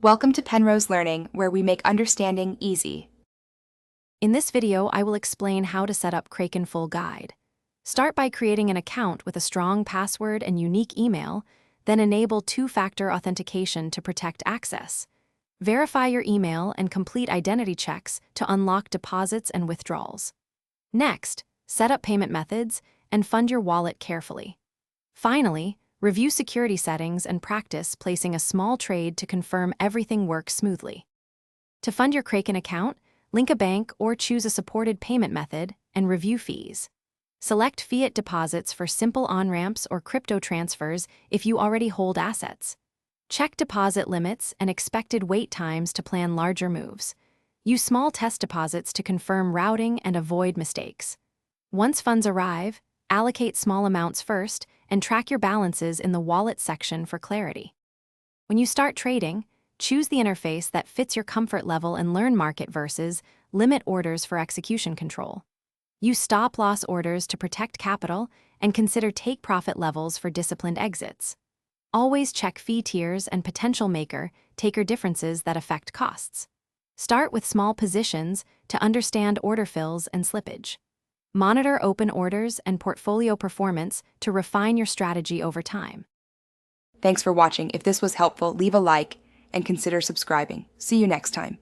Welcome to Penrose Learning, where we make understanding easy. In this video, I will explain how to set up Kraken Full Guide. Start by creating an account with a strong password and unique email, then enable two-factor authentication to protect access. Verify your email and complete identity checks to unlock deposits and withdrawals. Next, set up payment methods and fund your wallet carefully. Finally, review security settings and practice placing a small trade to confirm everything works smoothly. To fund your Kraken account, link a bank or choose a supported payment method and review fees. Select fiat deposits for simple on-ramps or crypto transfers if you already hold assets. Check deposit limits and expected wait times to plan larger moves. Use small test deposits to confirm routing and avoid mistakes. Once funds arrive, allocate small amounts first and track your balances in the wallet section for clarity. When you start trading, choose the interface that fits your comfort level and learn market versus limit orders for execution control. Use stop-loss orders to protect capital and consider take-profit levels for disciplined exits. Always check fee tiers and potential maker-taker differences that affect costs. Start with small positions to understand order fills and slippage. Monitor open orders and portfolio performance to refine your strategy over time. Thanks for watching. If this was helpful, leave a like and consider subscribing. See you next time.